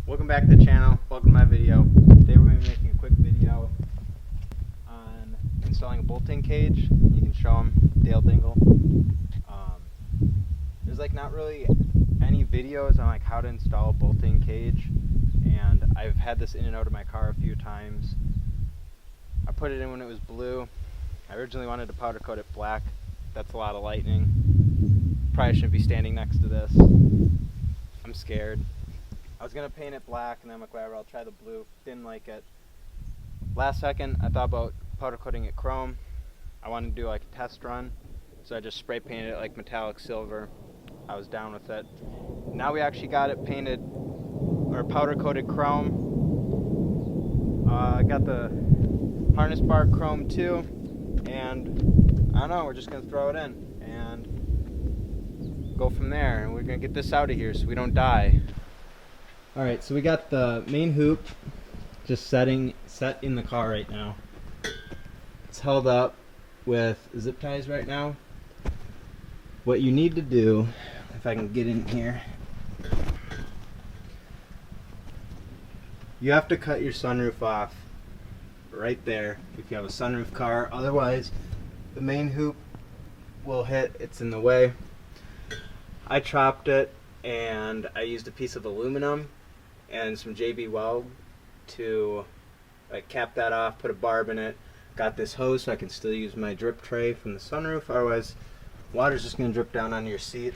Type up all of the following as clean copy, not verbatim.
Welcome back to the channel. Welcome to my video. Today we're going to be making a quick video on installing a bolting cage. You can show them, Dale Dingle. There's like not really any videos on like how to install a bolting cage, and I've had this in and out of my car a few times. I put it in when it was blue. I originally wanted to powder coat it black. That's a lot of lightning. Probably shouldn't be standing next to this. I'm scared. I was going to paint it black, and then I'm like, whatever, I'll try the blue. Didn't like it. Last second, I thought about powder coating it chrome. I wanted to do like a test run, so I just spray painted it like metallic silver. I was down with it. Now we actually got it painted, or powder coated chrome. I got the harness bar chrome too, and I don't know, we're just going to throw it in and go from there. And we're going to get this out of here so we don't die. Alright, so we got the main hoop just set in the car right now. It's held up with zip ties right now. What you need to do, if I can get in here, you have to cut your sunroof off right there if you have a sunroof car. Otherwise, the main hoop will hit, it's in the way. I chopped it and I used a piece of aluminum and some JB Weld to cap that off, put a barb in it. Got this hose so I can still use my drip tray from the sunroof, otherwise water's just going to drip down onto your seat.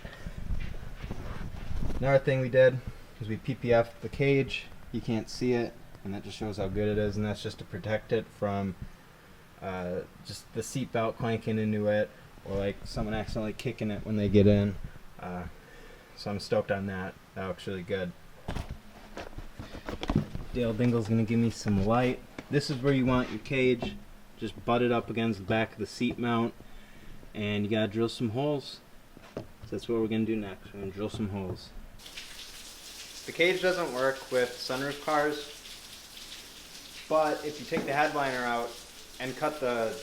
Another thing we did is we PPF'd the cage. You can't see it, and that just shows how good it is, and that's just to protect it from just the seat belt clanking into it, or like someone accidentally kicking it when they get in. So I'm stoked on that. That looks really good. Dale Dingle's going to give me some light. This is where you want your cage, just butted up against the back of the seat mount, and you got to drill some holes. So that's what we're going to do next. We're going to drill some holes. The cage doesn't work with sunroof cars, but if you take the headliner out and cut the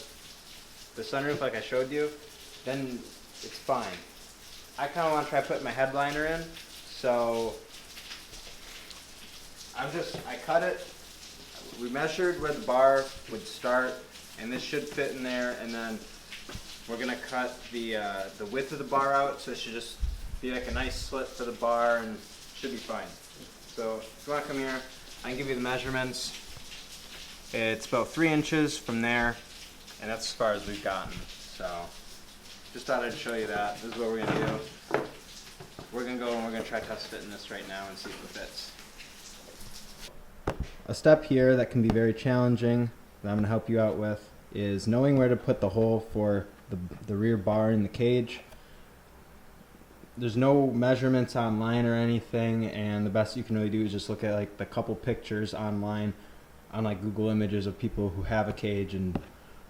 sunroof like I showed you, then it's fine. I kind of want to try putting my headliner in, so I cut it. We measured where the bar would start, and this should fit in there, and then we're going to cut the width of the bar out, so it should just be like a nice slit for the bar, and should be fine. So if you want to come here, I can give you the measurements. It's about 3 inches from there, and that's as far as we've gotten. So just thought I'd show you that. This is what we're going to do. We're going to go and we're going to try test fitting this right now and see if it fits. A step here that can be very challenging that I'm going to help you out with is knowing where to put the hole for the rear bar in the cage. There's no measurements online or anything, and the best you can really do is just look at like the couple pictures online on like Google Images of people who have a cage and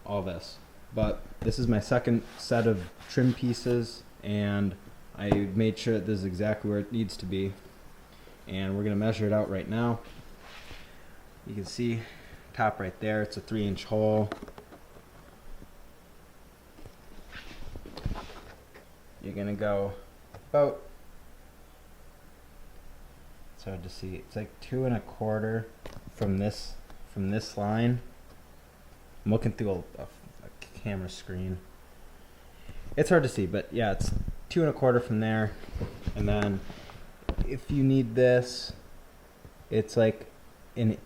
all this. But this is my second set of trim pieces, and I made sure that this is exactly where it needs to be, and we're going to measure it out right now. You can see top right there, it's a 3-inch hole. You're going to go about, it's hard to see, it's like 2 1/4 from this line. I'm looking through a camera screen. It's hard to see, but yeah, it's 2 1/4 from there. And then if you need this, it's like an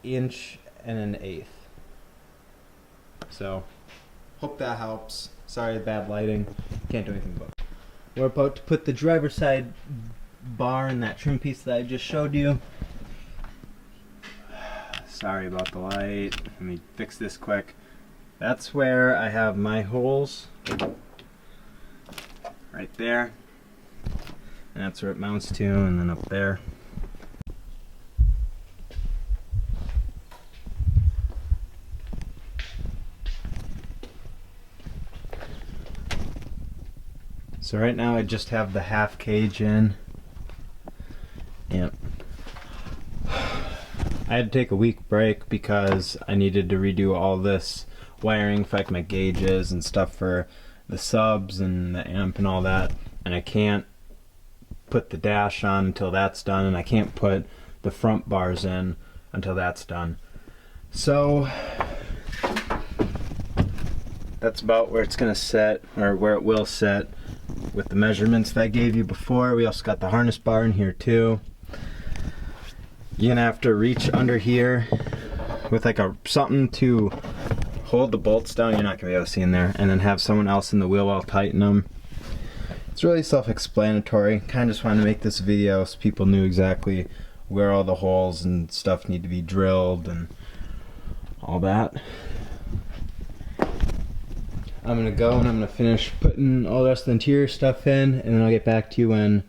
1 1/8. So hope that helps. Sorry, bad lighting. Can't do anything about it. We're about to put the driver's side bar in that trim piece that I just showed you. Sorry about the light. Let me fix this quick. That's where I have my holes. Right there. And that's where it mounts to, and then up there. So right now I just have the half cage in. Yep. I had to take a week break because I needed to redo all this wiring for like my gauges and stuff for the subs and the amp and all that, and I can't put the dash on until that's done, and I can't put the front bars in until that's done. So that's about where it's gonna set, or where it will set with the measurements that I gave you before. We also got the harness bar in here too. You're gonna have to reach under here with like something to hold the bolts down. You're not gonna be able to see in there, and then have someone else in the wheel well tighten them. It's really self-explanatory. Kind of just wanted to make this video so people knew exactly where all the holes and stuff need to be drilled and all that. I'm gonna go and I'm gonna finish putting all the rest of the interior stuff in, and then I'll get back to you when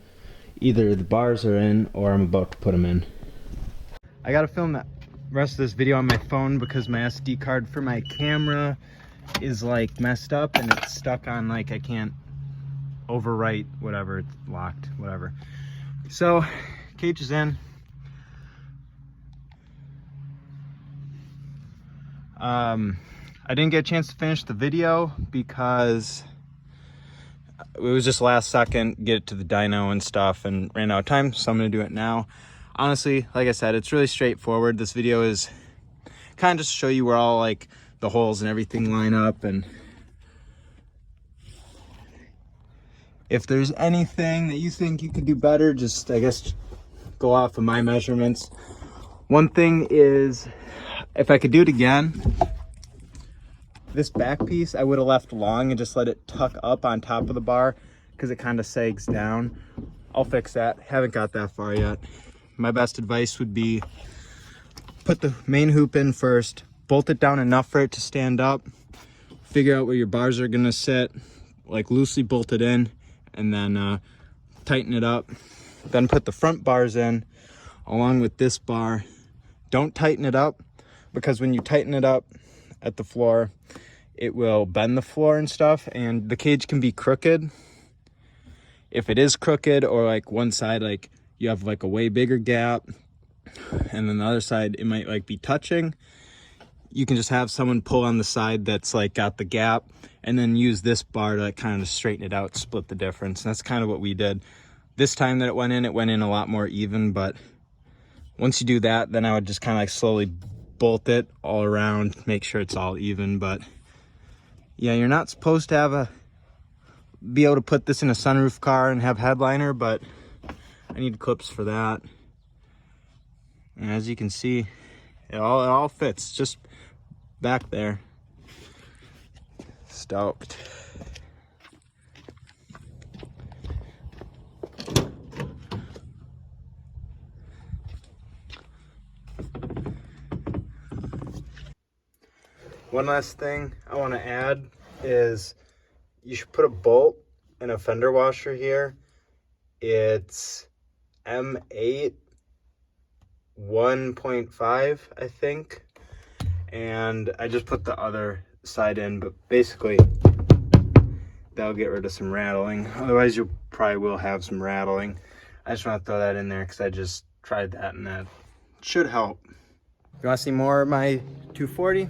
either the bars are in or I'm about to put them in. I gotta film the rest of this video on my phone because my SD card for my camera is like messed up and it's stuck on, like, I can't overwrite whatever, it's locked, whatever. So cage is in. I didn't get a chance to finish the video because it was just last second, get it to the dyno and stuff, and ran out of time, so I'm gonna do it now. Honestly, like I said, it's really straightforward. This video is kind of just to show you where all like the holes and everything line up, and if there's anything that you think you could do better, just, I guess, go off of my measurements. One thing is, if I could do it again, this back piece I would have left long and just let it tuck up on top of the bar because it kind of sags down. I'll fix that. Haven't got that far yet. My best advice would be put the main hoop in first, bolt it down enough for it to stand up, figure out where your bars are going to sit, like loosely bolt it in, and then tighten it up. Then put the front bars in along with this bar. Don't tighten it up, because when you tighten it up at the floor, it will bend the floor and stuff, and the cage can be crooked. If it is crooked, or like one side, like you have like a way bigger gap, and then the other side it might like be touching, you can just have someone pull on the side that's like got the gap, and then use this bar to like kind of straighten it out, split the difference. And that's kind of what we did. This time that it went in a lot more even, but once you do that, then I would just kind of like slowly bolt it all around, make sure it's all even. But yeah, you're not supposed to be able to put this in a sunroof car and have headliner, but I need clips for that. And as you can see, it all fits, just back there. Stoked. One last thing I want to add is you should put a bolt and a fender washer here. It's M8 1.5, I think, and I just put the other side in, but basically that'll get rid of some rattling. Otherwise you probably will have some rattling. I just want to throw that in there because I just tried that and that should help. If you want to see more of my 240,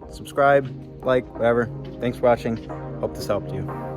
subscribe, like, whatever. Thanks for watching. Hope this helped you.